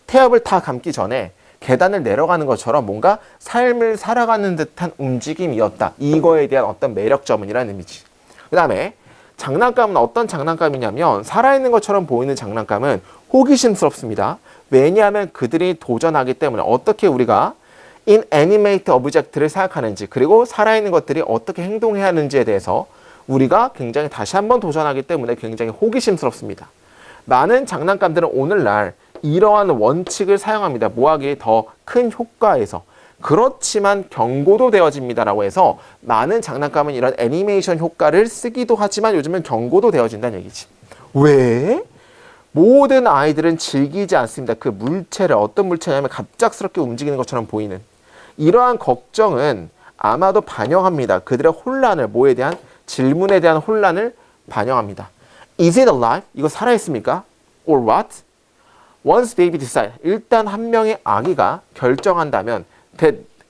태엽을 다 감기 전에 계단을 내려가는 것처럼 뭔가 삶을 살아가는 듯한 움직임이었다. 이거에 대한 어떤 매력점은이라는 의미지. 그 다음에 장난감은 어떤 장난감이냐면 살아있는 것처럼 보이는 장난감은 호기심스럽습니다. 왜냐하면 그들이 도전하기 때문에 어떻게 우리가 inanimate object를 생각하는지 그리고 살아있는 것들이 어떻게 행동해야 하는지에 대해서 우리가 굉장히 다시 한번 도전하기 때문에 굉장히 호기심스럽습니다. 많은 장난감들은 오늘날 이러한 원칙을 사용합니다. 뭐하기에 더 큰 효과에서 그렇지만 경고도 되어집니다라고 해서 많은 장난감은 이런 애니메이션 효과를 쓰기도 하지만 요즘은 경고도 되어진다는 얘기지. 왜? 모든 아이들은 즐기지 않습니다. 그 물체를 어떤 물체냐면 갑작스럽게 움직이는 것처럼 보이는 이러한 걱정은 아마도 반영합니다. 그들의 혼란을 뭐에 대한 질문에 대한 혼란을 반영합니다. Is it alive? 이거 살아있습니까? Or what? Once baby decide. 일단 한 명의 아기가 결정한다면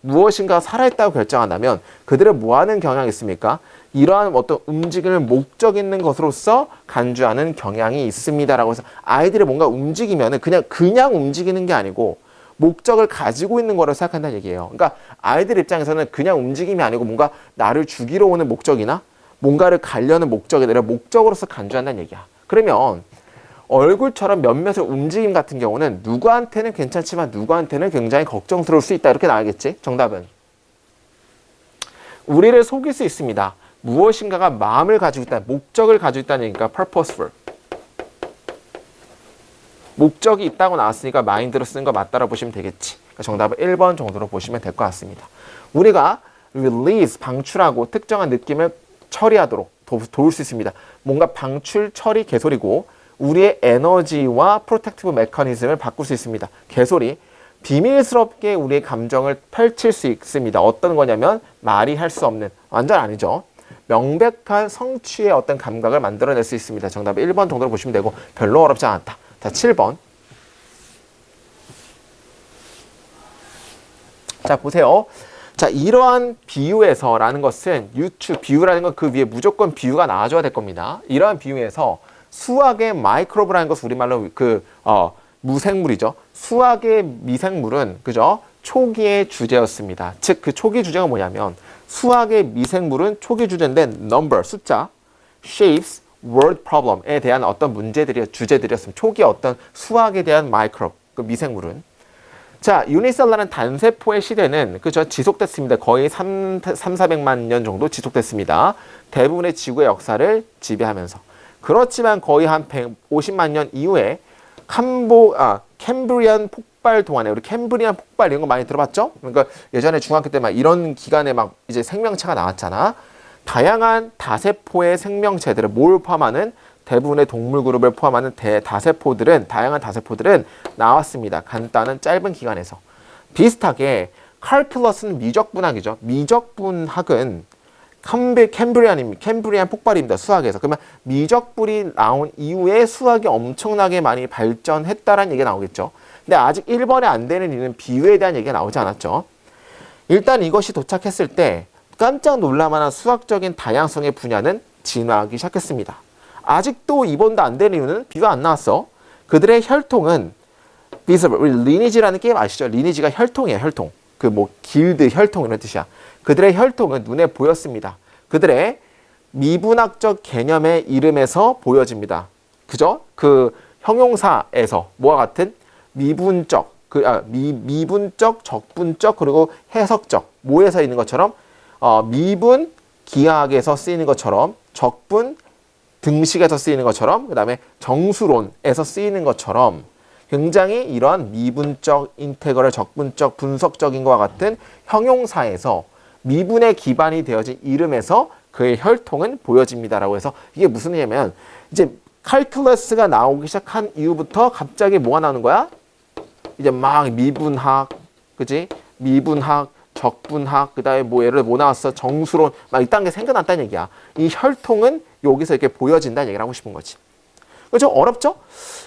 무엇인가 살아있다고 결정한다면 그들은 뭐하는 경향이 있습니까? 이러한 어떤 움직임을 목적 있는 것으로서 간주하는 경향이 있습니다라고 해서 아이들이 뭔가 움직이면은 그냥 움직이는 게 아니고 목적을 가지고 있는 거라고 생각한다는 얘기예요. 그러니까 아이들 입장에서는 그냥 움직임이 아니고 뭔가 나를 죽이러 오는 목적이나 뭔가를 가려는 목적이 아니라 목적으로서 간주한다는 얘기야. 그러면 얼굴처럼 몇몇의 움직임 같은 경우는 누구한테는 괜찮지만 누구한테는 굉장히 걱정스러울 수 있다. 이렇게 나와야겠지? 정답은. 우리를 속일 수 있습니다. 무엇인가가 마음을 가지고 있다, 목적을 가지고 있다는 얘기가 purposeful. 목적이 있다고 나왔으니까 마인드로 쓰는 거 맞다라고 보시면 되겠지. 그러니까 정답은 1번 정도로 보시면 될 것 같습니다. 우리가 release, 방출하고 특정한 느낌을 처리하도록 도울 수 있습니다. 뭔가 방출, 처리, 개소리고 우리의 에너지와 프로텍티브 메커니즘을 바꿀 수 있습니다. 개소리, 비밀스럽게 우리의 감정을 펼칠 수 있습니다. 어떤 거냐면 말이 할 수 없는, 완전 아니죠. 명백한 성취의 어떤 감각을 만들어낼 수 있습니다. 정답 1번 정도로 보시면 되고 별로 어렵지 않았다. 자, 7번. 자, 보세요. 자, 이러한 비유에서라는 것은 비유라는 건 그 위에 무조건 비유가 나와줘야 될 겁니다. 이러한 비유에서 수학의 마이크로브라는 것은 우리말로 무생물이죠. 수학의 미생물은 그죠? 초기의 주제였습니다. 즉, 그 초기 주제가 뭐냐면 수학의 미생물은 초기 주제인데 number, 숫자, shapes, word problem에 대한 어떤 주제들이었습니다. 초기 어떤 수학에 대한 마이크로, 그 미생물은. 자, 유니셀라는 단세포의 시대는 그죠? 지속됐습니다. 거의 400만 년 정도 지속됐습니다. 대부분의 지구의 역사를 지배하면서. 그렇지만 거의 한 150만 년 이후에 캠브리안 폭발 동안에, 우리 캠브리안 폭발 이런 거 많이 들어봤죠? 그러니까 예전에 중학교 때 막 이런 기간에 막 이제 생명체가 나왔잖아. 다양한 다세포의 생명체들을 뭘 포함하는 대부분의 동물 그룹을 포함하는 다양한 다세포들은 나왔습니다. 간단한 짧은 기간에서. 비슷하게 칼큘러스는 미적분학이죠. 미적분학은 캠브리안 폭발입니다. 수학에서. 그러면 미적분이 나온 이후에 수학이 엄청나게 많이 발전했다라는 얘기가 나오겠죠. 근데 아직 1번에 안 되는 이유는 비유에 대한 얘기가 나오지 않았죠. 일단 이것이 도착했을 때 깜짝 놀랄만한 수학적인 다양성의 분야는 진화하기 시작했습니다. 아직도 2번도 안 되는 이유는 비유가 안 나왔어. 그들의 혈통은 우리 리니지라는 게임 아시죠? 리니지가 혈통이에요. 혈통. 길드 혈통 이런 뜻이야. 그들의 혈통은 눈에 보였습니다. 그들의 미분학적 개념의 이름에서 보여집니다. 그죠? 그 형용사에서 뭐와 같은 미분적, 미분적, 적분적, 그리고 해석적, 뭐에서 있는 것처럼 미분 기하학에서 쓰이는 것처럼, 적분 등식에서 쓰이는 것처럼, 그 다음에 정수론에서 쓰이는 것처럼 굉장히 이러한 미분적, 인테그럴, 적분적, 분석적인 것과 같은 형용사에서 미분의 기반이 되어진 이름에서 그의 혈통은 보여집니다라고 해서 이게 무슨 의미냐면 이제 칼큘러스가 나오기 시작한 이후부터 갑자기 뭐가 나오는 거야? 이제 막 미분학, 그지? 미분학, 적분학, 그 다음에 예를 들어 뭐 나왔어? 정수론, 막 이딴 게 생겨났다는 얘기야. 이 혈통은 여기서 이렇게 보여진다는 얘기를 하고 싶은 거지. 그죠? 어렵죠?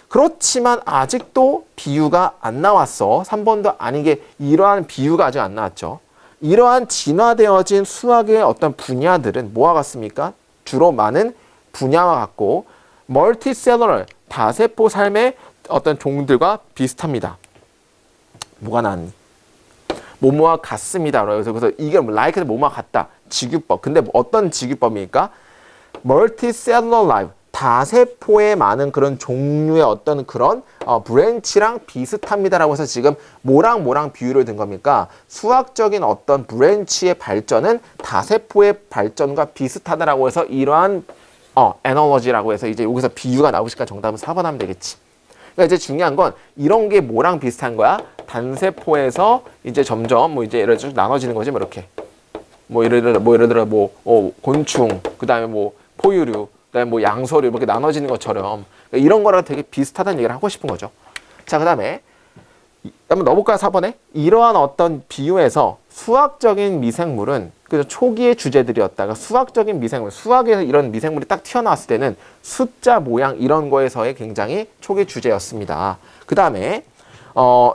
그렇지만 아직도 비유가 안 나왔어. 3번도 아닌 게 이러한 비유가 아직 안 나왔죠. 이러한 진화되어진 수학의 어떤 분야들은 뭐와 같습니까? 주로 많은 분야와 같고 멀티셀러럴, 다세포 삶의 어떤 종들과 비슷합니다. 뭐가 나왔니? 뭐뭐와 같습니다. 그래서 이게 like는 뭐뭐와 같다. 직유법. 근데 어떤 직유법입니까? 멀티셀러 라이프. 다세포에 많은 그런 종류의 어떤 그런 브랜치랑 비슷합니다라고 해서 지금 뭐랑 비유를 든 겁니까? 수학적인 어떤 브랜치의 발전은 다세포의 발전과 비슷하다라고 해서 이러한 애널러지라고 해서 이제 여기서 비유가 나오시니까 정답은 4번 하면 되겠지. 그러니까 이제 중요한 건 이런 게 뭐랑 비슷한 거야? 단세포에서 이제 점점 이제 예를 들어 나눠지는 거지 이렇게. 예를 들어 곤충, 그다음에 포유류, 그다음에 뭐 양서류 이렇게 나눠지는 것처럼 이런 거랑 되게 비슷하다는 얘기를 하고 싶은 거죠. 자, 그다음에 한번 넣어볼까요? 4번에 이러한 어떤 비유에서 수학적인 미생물은 그죠? 초기의 주제들이었다가 수학적인 미생물, 수학에서 이런 미생물이 딱 튀어나왔을 때는 숫자, 모양 이런 거에서의 굉장히 초기 주제였습니다. 그 다음에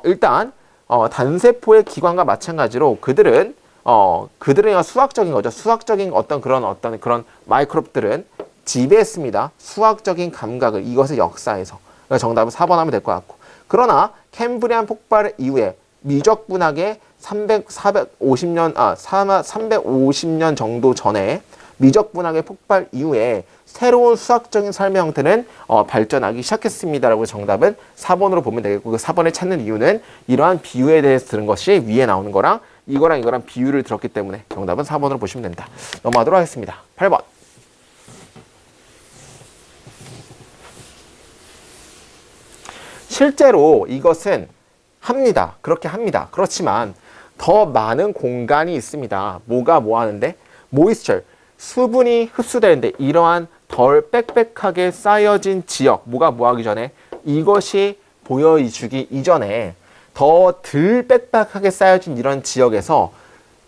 일단 단세포의 기관과 마찬가지로 그들은 수학적인 거죠. 수학적인 그런 마이크롭들은 지배했습니다. 수학적인 감각을 이것의 역사에서. 그래서 정답은 4번 하면 될 것 같고. 그러나 캠브리안 폭발 이후에 미적분학의 350년 정도 전에 미적분학의 폭발 이후에 새로운 수학적인 삶의 형태는 발전하기 시작했습니다라고 정답은 4번으로 보면 되겠고 그 4번을 찾는 이유는 이러한 비유에 대해서 들은 것이 위에 나오는 거랑 이거랑 비유를 들었기 때문에 정답은 4번으로 보시면 된다. 넘어가도록 하겠습니다. 8번. 실제로 이것은 합니다. 그렇게 합니다. 그렇지만 더 많은 공간이 있습니다. 뭐가 뭐 하는데? 모이스처, 수분이 흡수되는데 이러한 덜 빽빽하게 쌓여진 지역, 뭐가 뭐 하기 전에? 이것이 보여주기 이전에 더 덜 빽빽하게 쌓여진 이런 지역에서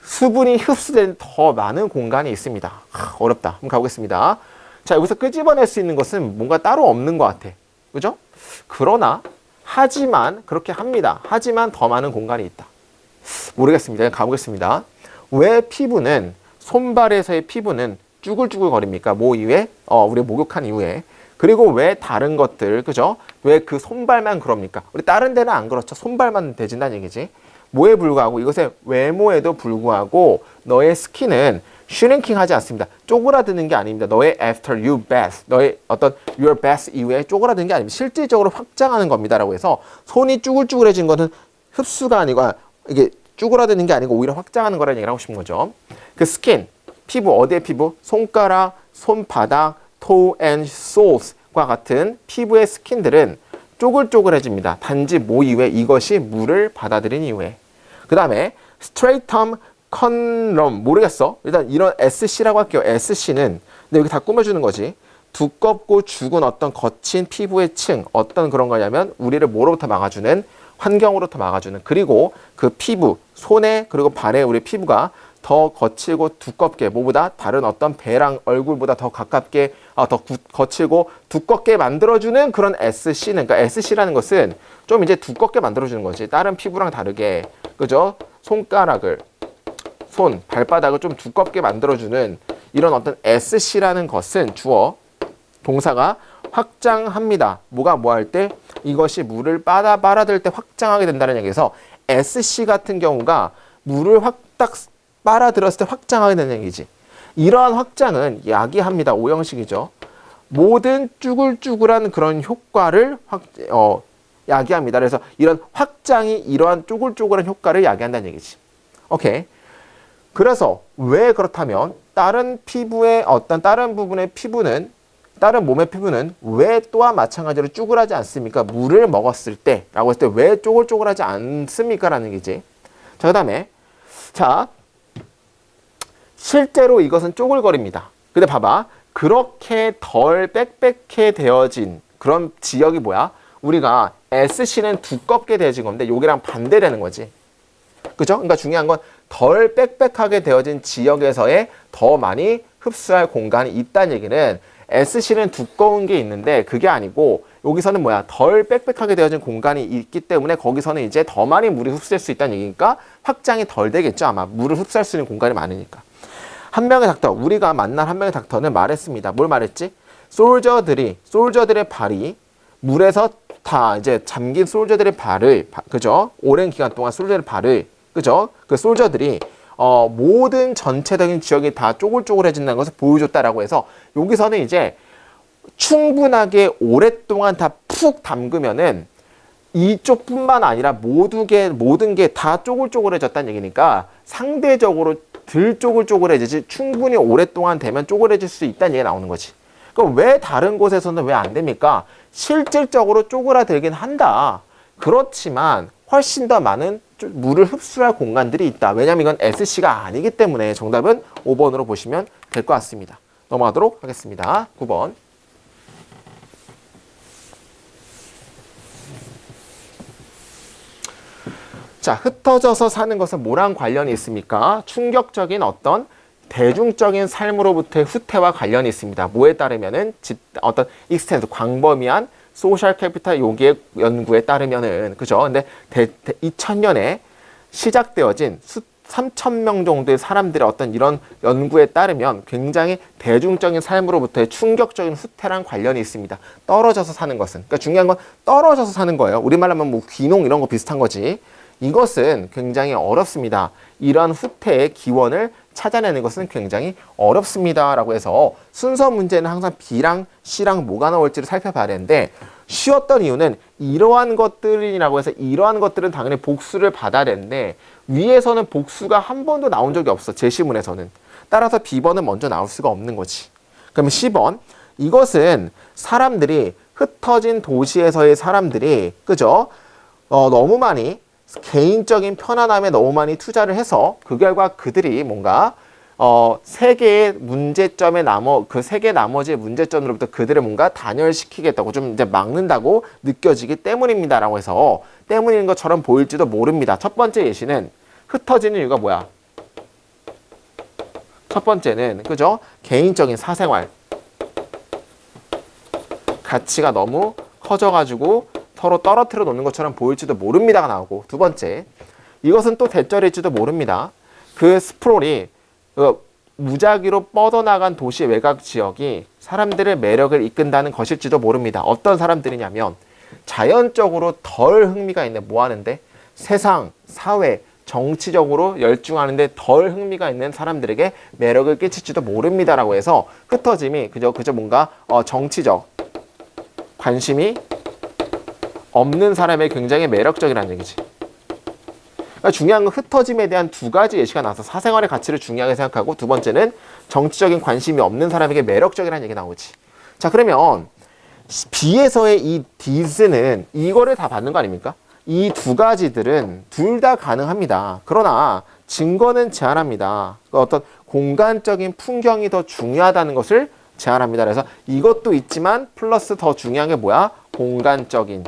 수분이 흡수된 더 많은 공간이 있습니다. 어렵다. 한번 가보겠습니다. 자, 여기서 끄집어낼 수 있는 것은 뭔가 따로 없는 것 같아. 그죠? 그러나 하지만 그렇게 합니다. 하지만 더 많은 공간이 있다. 모르겠습니다. 가보겠습니다. 왜 피부는 손발에서의 피부는 쭈글쭈글 거립니까? 뭐 이후에 우리 목욕한 이후에. 그리고 왜 다른 것들 그죠? 왜 그 손발만 그럽니까? 우리 다른 데는 안 그렇죠. 손발만 대진다는 얘기지. 뭐에 불구하고 이것의 외모에도 불구하고 너의 스킨은 슈링킹 하지 않습니다. 쪼그라드는 게 아닙니다. 너의 after you bath, 너의 어떤 your bath 이후에 쪼그라드는 게 아닙니다. 실질적으로 확장하는 겁니다라고 해서 손이 쭈글쭈글해진 거는 흡수가 아니고 이게 쭈그라드는 게 아니고 오히려 확장하는 거라는 얘기를 하고 싶은 거죠. 그 스킨, 피부, 어디의 피부? 손가락, 손바닥, toe and souls과 같은 피부의 스킨들은 쪼글쪼글해집니다. 단지 뭐 이후에 이것이 물을 받아들인 이후에. 그 다음에 stratum 컨럼 모르겠어. 일단 이런 SC라고 할게요. SC는 근데 여기 다 꾸며주는 거지. 두껍고 죽은 어떤 거친 피부의 층 어떤 그런 거냐면 우리를 뭐로부터 막아주는 환경으로부터 막아주는 그리고 그 피부 손에 그리고 발에 우리 피부가 더 거칠고 두껍게 뭐보다 다른 어떤 배랑 얼굴보다 더 가깝게 거칠고 두껍게 만들어주는 그런 SC는 그러니까 SC라는 것은 좀 이제 두껍게 만들어주는 거지. 다른 피부랑 다르게 그죠? 손가락을 손, 발바닥을 좀 두껍게 만들어주는 이런 어떤 SC라는 것은 주어, 동사가 확장합니다. 뭐가 뭐 할 때? 이것이 물을 빨아들일 때 확장하게 된다는 얘기에서 SC 같은 경우가 물을 딱 빨아들였을 때 확장하게 되는 얘기지. 이러한 확장은 야기합니다. 오형식이죠. 모든 쭈글쭈글한 그런 효과를 야기합니다. 그래서 이런 확장이 이러한 쪼글쪼글한 효과를 야기한다는 얘기지. 오케이. 그래서 왜 그렇다면 다른 피부의 다른 부분의 피부는 다른 몸의 피부는 왜 또한 마찬가지로 쭈글하지 않습니까? 물을 먹었을 때 라고 했을 때 왜 쪼글쪼글하지 않습니까? 라는 얘기지. 자, 그 다음에 자 실제로 이것은 쪼글거립니다. 근데 봐봐. 그렇게 덜 빽빽해 되어진 그런 지역이 뭐야? 우리가 SC는 두껍게 되어진 건데 여기랑 반대되는 거지. 그죠? 그러니까 중요한 건 덜 빽빽하게 되어진 지역에서의 더 많이 흡수할 공간이 있다는 얘기는 SC는 두꺼운 게 있는데 그게 아니고 여기서는 뭐야? 덜 빽빽하게 되어진 공간이 있기 때문에 거기서는 이제 더 많이 물이 흡수될 수 있다는 얘기니까 확장이 덜 되겠죠. 아마 물을 흡수할 수 있는 공간이 많으니까. 한 명의 닥터, 우리가 만난 한 명의 닥터는 말했습니다. 뭘 말했지? 솔저들의 발이 물에서 다 이제 잠긴 솔저들의 발을 그죠? 오랜 기간 동안 솔저들의 발을 그죠? 그 솔저들이 모든 전체적인 지역이 다 쪼글쪼글해진다는 것을 보여줬다라고 해서 여기서는 이제 충분하게 오랫동안 다 푹 담그면은 이쪽뿐만 아니라 모든 게 다 쪼글쪼글해졌다는 얘기니까 상대적으로 덜 쪼글쪼글해지지 충분히 오랫동안 되면 쪼글해질 수 있다는 얘기가 나오는 거지. 그럼 왜 다른 곳에서는 왜 안 됩니까? 실질적으로 쪼그라들긴 한다. 그렇지만 훨씬 더 많은 물을 흡수할 공간들이 있다. 왜냐하면 이건 SC가 아니기 때문에 정답은 5번으로 보시면 될 것 같습니다. 넘어가도록 하겠습니다. 9번. 자, 흩어져서 사는 것은 뭐랑 관련이 있습니까? 충격적인 어떤 대중적인 삶으로부터의 후퇴와 관련이 있습니다. 뭐에 따르면은 어떤 익스텐스, 광범위한 소셜 캐피탈 요기의 연구에 따르면은, 그죠? 근데 2000년에 시작되어진 3,000명 정도의 사람들의 어떤 이런 연구에 따르면 굉장히 대중적인 삶으로부터의 충격적인 후퇴랑 관련이 있습니다. 떨어져서 사는 것은. 그러니까 중요한 건 떨어져서 사는 거예요. 우리말로 하면 뭐 귀농 이런 거 비슷한 거지. 이것은 굉장히 어렵습니다. 이러한 후퇴의 기원을 찾아내는 것은 굉장히 어렵습니다. 라고 해서 순서 문제는 항상 B랑 C랑 뭐가 나올지를 살펴봐야 되는데 쉬웠던 이유는 이러한 것들이라고 해서 이러한 것들은 당연히 복수를 받아야 되는데 위에서는 복수가 한 번도 나온 적이 없어. 제시문에서는. 따라서 B번은 먼저 나올 수가 없는 거지. 그러면 C번. 이것은 사람들이 흩어진 도시에서의 사람들이 그죠? 너무 많이 개인적인 편안함에 너무 많이 투자를 해서 그 결과 그들이 뭔가 세 개의 문제점에 그 세 개의 나머지의 문제점으로부터 그들을 뭔가 단열시키겠다고 좀 이제 막는다고 느껴지기 때문입니다라고 해서 때문인 것처럼 보일지도 모릅니다. 첫 번째 예시는 흩어지는 이유가 뭐야? 첫 번째는 그죠? 개인적인 사생활 가치가 너무 커져가지고 서로 떨어뜨려 놓는 것처럼 보일지도 모릅니다가 나오고 두 번째 이것은 또 대절일지도 모릅니다. 그 스프롤이 무작위로 뻗어나간 도시 외곽 지역이 사람들의 매력을 이끈다는 것일지도 모릅니다. 어떤 사람들이냐면 자연적으로 덜 흥미가 있는 뭐 하는데 세상, 사회, 정치적으로 열중하는데 덜 흥미가 있는 사람들에게 매력을 끼칠지도 모릅니다라고 해서 흩어짐이 그저 뭔가 정치적 관심이 없는 사람의 굉장히 매력적이라는 얘기지. 그러니까 중요한 건 흩어짐에 대한 두 가지 예시가 나와서 사생활의 가치를 중요하게 생각하고 두 번째는 정치적인 관심이 없는 사람에게 매력적이라는 얘기 나오지. 자, 그러면 B에서의 이 this는 이거를 다 받는 거 아닙니까? 이 두 가지들은 둘 다 가능합니다. 그러나 증거는 제한합니다. 어떤 공간적인 풍경이 더 중요하다는 것을 제한합니다. 그래서 이것도 있지만 플러스 더 중요한 게 뭐야? 공간적인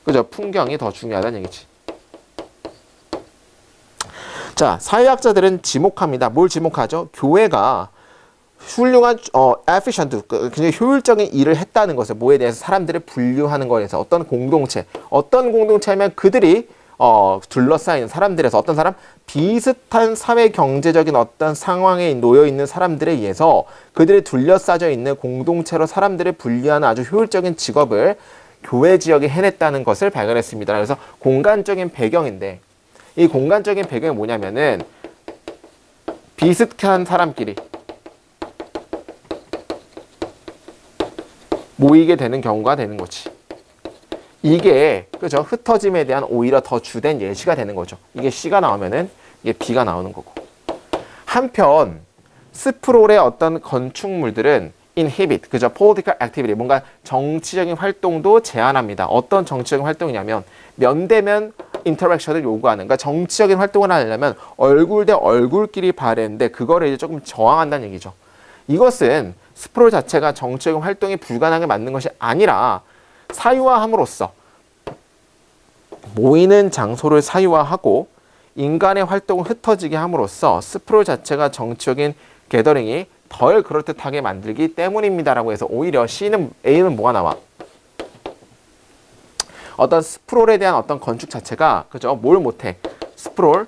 그죠? 풍경이 더 중요하다는 얘기지. 자, 사회학자들은 지목합니다. 뭘 지목하죠? 교회가 훌륭한 efficient, 굉장히 효율적인 일을 했다는 것을 뭐에 대해서 사람들을 분류하는 거에서 어떤 공동체면 그들이 둘러싸인 사람들에서 어떤 사람 비슷한 사회 경제적인 어떤 상황에 놓여 있는 사람들에 의해서 그들이 둘러싸져 있는 공동체로 사람들을 분류하는 아주 효율적인 직업을 교회 지역이 해냈다는 것을 발견했습니다. 그래서 공간적인 배경인데 이 공간적인 배경이 뭐냐면은 비슷한 사람끼리 모이게 되는 경우가 되는 거지. 이게 그죠? 흩어짐에 대한 오히려 더 주된 예시가 되는 거죠. 이게 C가 나오면은 이게 B가 나오는 거고. 한편 스프롤의 어떤 건축물들은 inhibit, 그죠? political activity, 뭔가 정치적인 활동도 제한합니다. 어떤 정치적인 활동이냐면 면대면 인터랙션을 요구하는, 그러니까 정치적인 활동을 하려면 얼굴 대 얼굴끼리 봐야 되는데 그거를 이제 조금 저항한다는 얘기죠. 이것은 스프롤 자체가 정치적인 활동이 불가능하게 만든 것이 아니라 사유화함으로써 모이는 장소를 사유화하고 인간의 활동을 흩어지게 함으로써 스프롤 자체가 정치적인 게더링이 덜 그럴듯하게 만들기 때문입니다라고 해서 오히려 A는 뭐가 나와? 어떤 스프롤에 대한 어떤 건축 자체가 그죠? 뭘 못해? 스프롤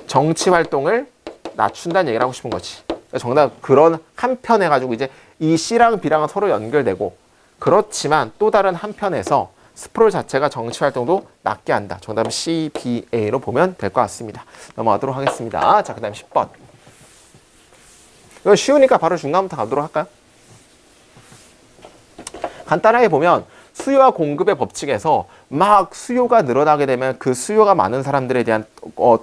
정치 활동을 낮춘다는 얘기를 하고 싶은 거지. 정답 그런 한편 해가지고 이제 이 C랑 B랑은 서로 연결되고 그렇지만 또 다른 한편에서 스프롤 자체가 정치 활동도 낮게 한다. 정답은 C, B, A로 보면 될 것 같습니다. 넘어가도록 하겠습니다. 자, 그 다음 10번. 이거 쉬우니까 바로 중간부터 가도록 할까요? 간단하게 보면 수요와 공급의 법칙에서 막 수요가 늘어나게 되면 그 수요가 많은 사람들에 대한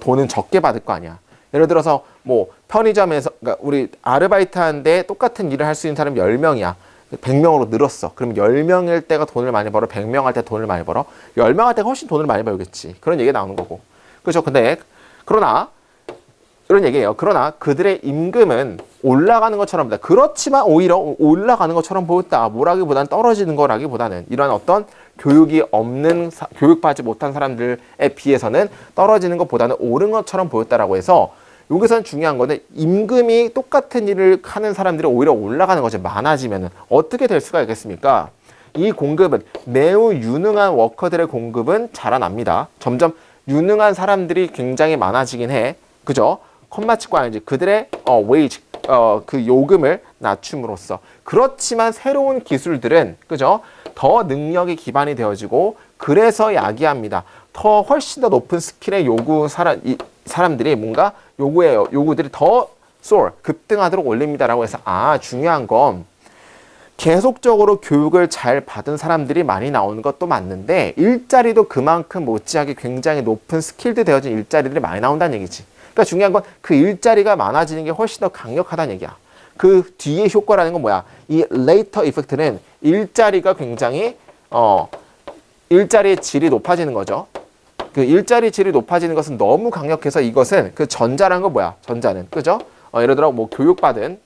돈은 적게 받을 거 아니야. 예를 들어서 뭐 편의점에서 그러니까 우리 아르바이트 하는데 똑같은 일을 할 수 있는 사람이 10명이야. 100명으로 늘었어. 그럼 10명일 때가 돈을 많이 벌어? 100명 할 때 돈을 많이 벌어? 10명 할 때가 훨씬 돈을 많이 벌겠지. 그런 얘기가 나오는 거고. 그렇죠? 근데 그러나 이런 얘기예요. 그러나 그들의 임금은 올라가는 것처럼 보다. 그렇지만 오히려 올라가는 것처럼 보였다. 뭐라기보다는 떨어지는 거라기보다는 이러한 어떤 교육이 없는 교육받지 못한 사람들에 비해서는 떨어지는 것보다는 오른 것처럼 보였다라고 해서 여기서는 중요한 거는 임금이 똑같은 일을 하는 사람들이 오히려 올라가는 것이 많아지면 어떻게 될 수가 있겠습니까? 이 공급은 매우 유능한 워커들의 공급은 자라납니다. 점점 유능한 사람들이 굉장히 많아지긴 해. 그죠? 컴마치과 아니지. 그들의 웨이지, 그 요금을 낮춤으로써. 그렇지만 새로운 기술들은 그죠? 더 능력이 기반이 되어지고 그래서 야기합니다. 더 훨씬 더 높은 스킬의 사람들이 뭔가 요구들이 더 급등하도록 올립니다라고 해서 중요한 건 계속적으로 교육을 잘 받은 사람들이 많이 나오는 것도 맞는데 일자리도 그만큼 못지않게 굉장히 높은 스킬드 되어진 일자리들이 많이 나온다는 얘기지. 그러니까 중요한 건 그 일자리가 많아지는 게 훨씬 더 강력하다는 얘기야. 그 뒤에 효과라는 건 뭐야? 이 레이터 이펙트는 일자리가 굉장히 일자리의 질이 높아지는 거죠. 그 일자리 질이 높아지는 것은 너무 강력해서 이것은 그 전자라는 건 뭐야? 전자는 그죠? 예를 들어 뭐 교육받은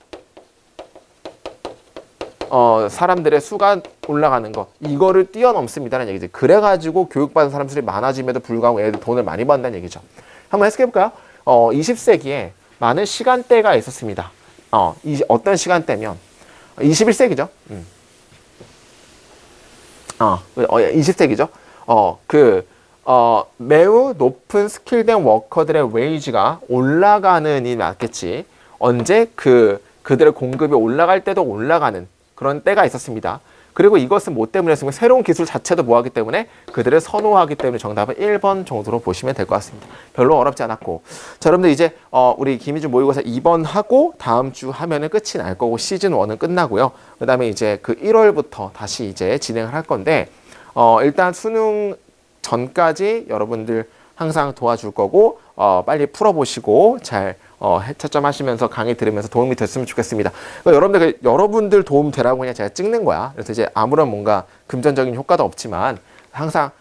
사람들의 수가 올라가는 거 이거를 뛰어넘습니다라는 얘기지. 그래가지고 교육받은 사람들이 많아짐에도 불구하고 얘들 돈을 많이 번다는 얘기죠. 한번 해석해볼까요? 20세기에 많은 시간대가 있었습니다. 어떤 시간대면 21세기죠. 20세기죠. 매우 높은 스킬된 워커들의 웨이지가 올라가는 이 맞겠지. 언제 그들의 공급이 올라갈 때도 올라가는 그런 때가 있었습니다. 그리고 이것은 뭐 때문이었으면 새로운 기술 자체도 뭐하기 때문에 그들을 선호하기 때문에 정답은 1번 정도로 보시면 될 것 같습니다. 별로 어렵지 않았고. 자, 여러분들 이제 우리 김희준 모의고사 2번 하고 다음 주 하면은 끝이 날 거고 시즌 1은 끝나고요. 그 다음에 이제 그 1월부터 다시 이제 진행을 할 건데 일단 수능 전까지 여러분들 항상 도와줄 거고 빨리 풀어보시고 잘 채점하시면서 강의 들으면서 도움이 됐으면 좋겠습니다. 그러니까 여러분들 도움 되라고 그냥 제가 찍는 거야. 그래서 이제 아무런 뭔가 금전적인 효과도 없지만 항상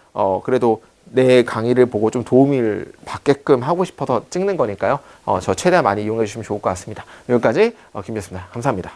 그래도 내 강의를 보고 좀 도움을 받게끔 하고 싶어서 찍는 거니까요. 저 최대한 많이 이용해 주시면 좋을 것 같습니다. 여기까지 김이었습니다. 감사합니다.